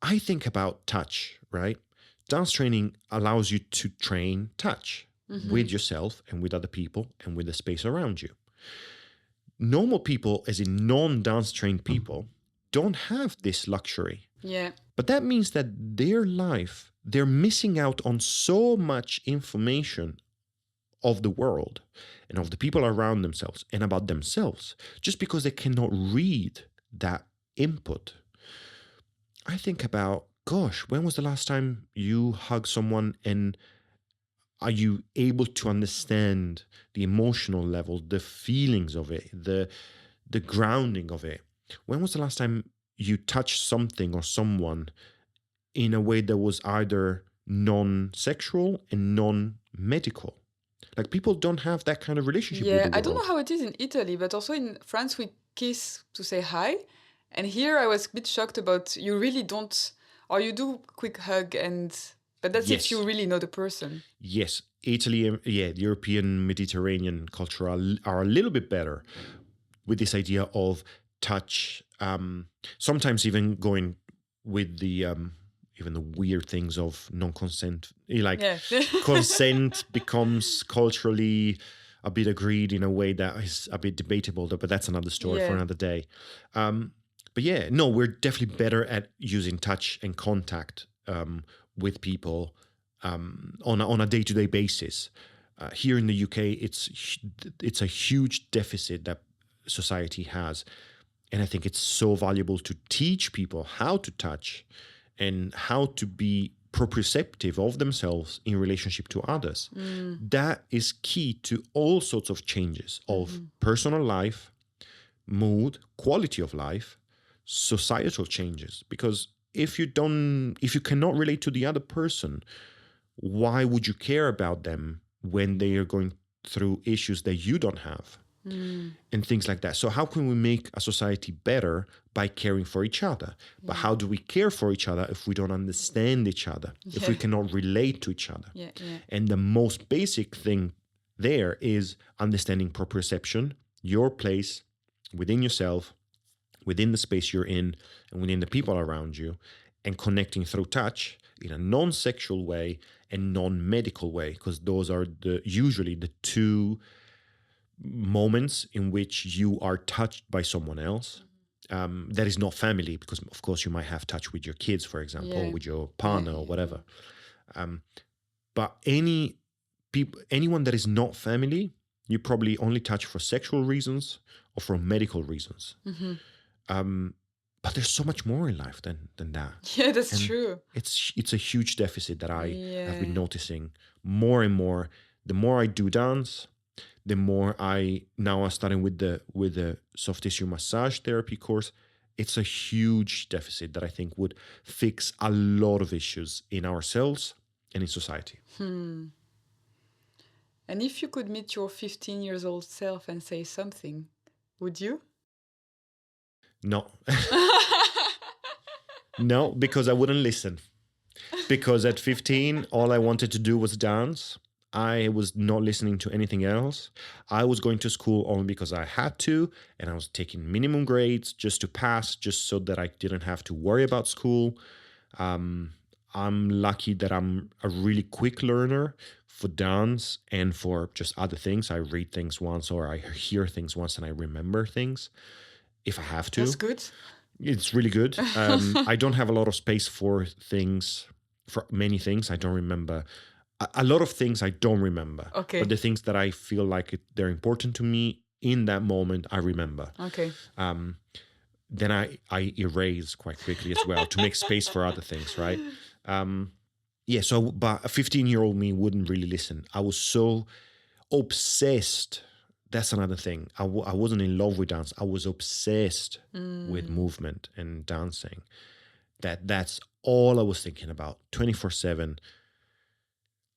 I think about touch, right? Dance training allows you to train touch with yourself and with other people and with the space around you. Normal people, as in non-dance trained people, don't have this luxury. But that means that their life, they're missing out on so much information of the world and of the people around themselves and about themselves just because they cannot read that input. I think about, gosh, when was the last time you hugged someone, and are you able to understand the emotional level, the feelings of it, the grounding of it? When was the last time you touched something or someone in a way that was either non-sexual and non-medical? Like, people don't have that kind of relationship with the world. I don't know how it is in Italy, but also in France we kiss to say hi. And here I was a bit shocked about, you really don't, or you do quick hug, but that's if you really know the person. Yes, Italy, the European Mediterranean culture are a little bit better with this idea of touch, sometimes even going with the even the weird things of non-consent, like Yeah. consent becomes culturally a bit agreed in a way that is a bit debatable, but that's another story for Yeah. another day. But yeah, no, we're definitely better at using touch and contact with people on a day-to-day basis. Here in the UK, it's a huge deficit that society has, and I think it's so valuable to teach people how to touch and how to be proprioceptive of themselves in relationship to others. That is key to all sorts of changes of personal life, mood, quality of life, societal changes. Because if you cannot relate to the other person, why would you care about them when they are going through issues that you don't have? And things like that. So how can we make a society better? By caring for each other. But how do we care for each other if we don't understand each other, if we cannot relate to each other? Yeah. And the most basic thing there is understanding proprioception, your place within yourself, within the space you're in, and within the people around you, and connecting through touch in a non-sexual way and non-medical way, because those are usually the two moments in which you are touched by someone else. That is not family, because of course you might have touch with your kids, for example, or with your partner or whatever. But anyone that is not family, you probably only touch for sexual reasons or for medical reasons. But there's so much more in life than that. Yeah, that's true. It's a huge deficit that I have been noticing more and more. The more I do dance, the more I'm starting with the soft tissue massage therapy course. It's a huge deficit that I think would fix a lot of issues in ourselves and in society. And if you could meet your 15 years old self and say something, would you? No. No, because I wouldn't listen. Because at 15, all I wanted to do was dance. I was not listening to anything else. I was going to school only because I had to, and I was taking minimum grades just to pass, just so that I didn't have to worry about school. I'm lucky that I'm a really quick learner for dance and for just other things. I read things once, or I hear things once, and I remember things if I have to. That's good. It's really good. I don't have a lot of space for many things. I don't remember. A lot of things I don't remember. Okay. But the things that I feel like they're important to me in that moment, I remember. Okay. Then I erase quite quickly as well to make space for other things, right? But a 15-year-old me wouldn't really listen. I was so obsessed. That's another thing. I wasn't in love with dance. I was obsessed with movement and dancing. That's all I was thinking about 24/7.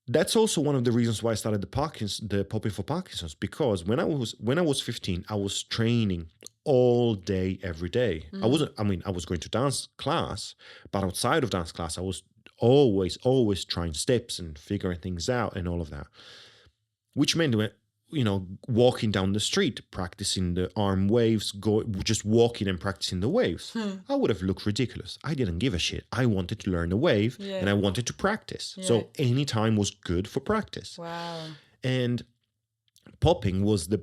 That's also one of the reasons why I started the Popping for Parkinson's, because when I was 15, I was training all day, every day. I was going to dance class, but outside of dance class, I was always trying steps and figuring things out and all of that, which meant walking down the street, practicing the arm waves, just walking and practicing the waves. I would have looked ridiculous. I didn't give a shit. I wanted to learn a wave and I wanted to practice. Yeah. So any time was good for practice. Wow. And popping was the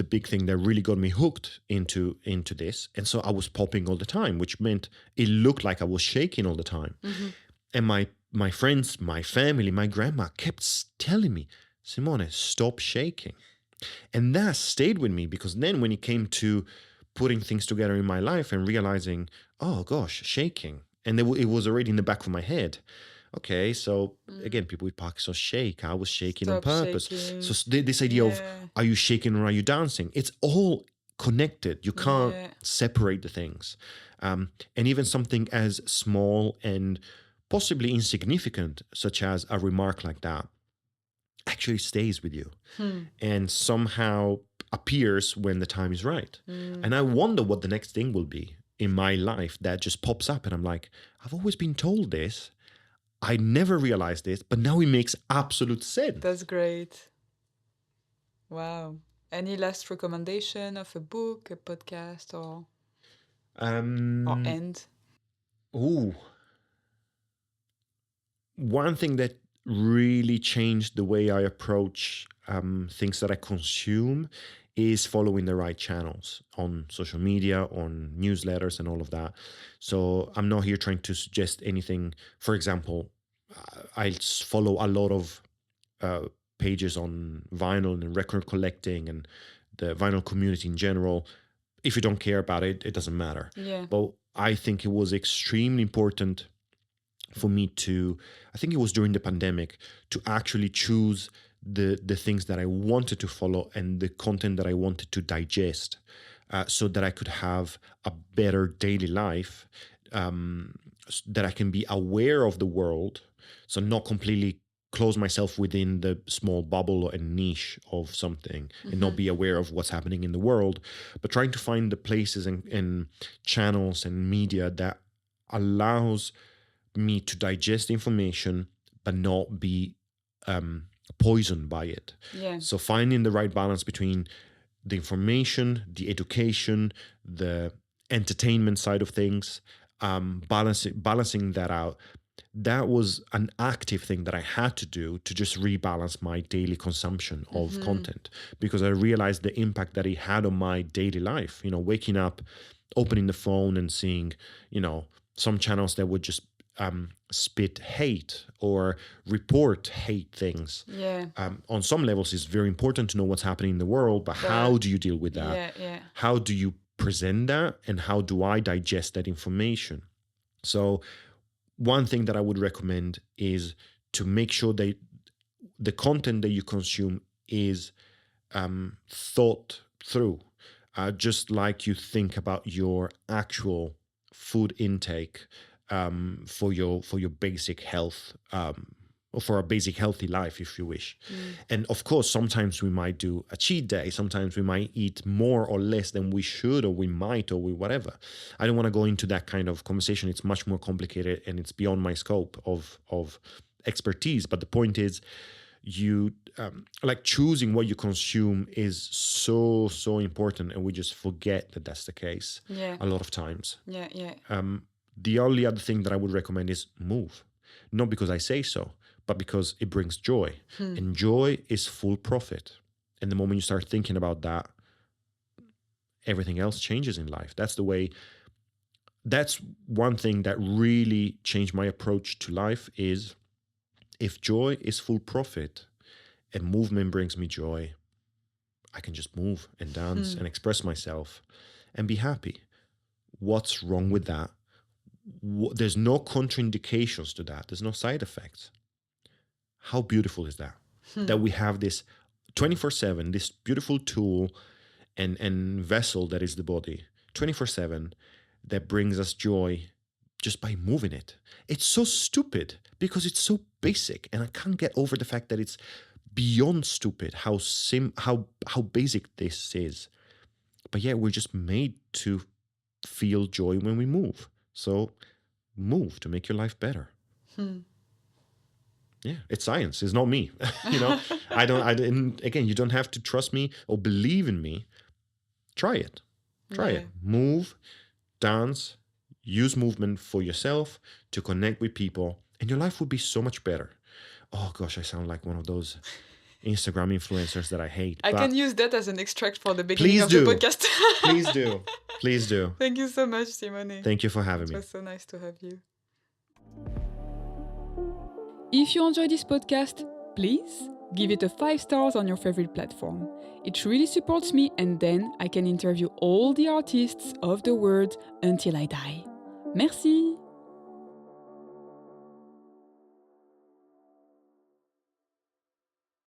big thing that really got me hooked into this. And so I was popping all the time, which meant it looked like I was shaking all the time. And my friends, my family, my grandma kept telling me, Simone, stop shaking. And that stayed with me, because then when it came to putting things together in my life and realizing, oh gosh, shaking. And it was already in the back of my head. Okay, so again, people with Parkinson's shake. I was shaking on purpose. Shaking. So this idea of, are you shaking or are you dancing? It's all connected. You can't separate the things. And even something as small and possibly insignificant, such as a remark like that, actually stays with you and somehow appears when the time is right. And I wonder what the next thing will be in my life that just pops up. And I'm like, I've always been told this. I never realized this, but now it makes absolute sense. That's great. Wow. Any last recommendation of a book, a podcast, or? or end? One thing that really changed the way I approach things that I consume is following the right channels on social media, on newsletters, and all of that. So I'm not here trying to suggest anything. For example, I follow a lot of pages on vinyl and record collecting and the vinyl community in general. If you don't care about it, it doesn't matter. Yeah. But I think it was extremely important for me to, I think it was during the pandemic, to actually choose the things that I wanted to follow and the content that I wanted to digest, so that I could have a better daily life, that I can be aware of the world, so not completely close myself within the small bubble and niche of something, and not be aware of what's happening in the world, but trying to find the places and channels and media that allows me to digest information but not be poisoned by it. Yeah. So finding the right balance between the information, the education, the entertainment side of things, balancing that out. That was an active thing that I had to do to just rebalance my daily consumption of content, because I realized the impact that it had on my daily life. Waking up, opening the phone and seeing, some channels that would just spit hate or report hate things. Yeah. On some levels, it's very important to know what's happening in the world, but how do you deal with that? Yeah. How do you present that? And how do I digest that information? So one thing that I would recommend is to make sure that the content that you consume is thought through, just like you think about your actual food intake for your basic health, or for a basic healthy life, if you wish. And of course, sometimes we might do a cheat day. Sometimes we might eat more or less than we should, or we might, or we whatever. I don't want to go into that kind of conversation. It's much more complicated and it's beyond my scope of expertise. But the point is, you like choosing what you consume is so important, and we just forget that that's the case a lot of times. The only other thing that I would recommend is move, not because I say so, but because it brings joy. And joy is full profit. And the moment you start thinking about that, everything else changes in life. That's one thing that really changed my approach to life, is if joy is full profit and movement brings me joy, I can just move and dance and express myself and be happy. What's wrong with that? There's no contraindications to that. There's no side effects. How beautiful is that? That we have this 24/7, this beautiful tool and vessel that is the body, 24/7, that brings us joy just by moving it. It's so stupid because it's so basic, and I can't get over the fact that it's beyond stupid how basic this is. But yeah, we're just made to feel joy when we move. So move to make your life better. Yeah, it's science. It's not me. Again, you don't have to trust me or believe in me. Try it. Try it. Move, dance, use movement for yourself to connect with people, and your life will be so much better. Oh gosh, I sound like one of those Instagram influencers that I hate. I can use that as an extract for the beginning of the podcast. Please do. Please do. Thank you so much, Simone. Thank you for having me. It was so nice to have you. If you enjoy this podcast, please give it a 5 stars on your favorite platform. It really supports me, and then I can interview all the artists of the world until I die. Merci!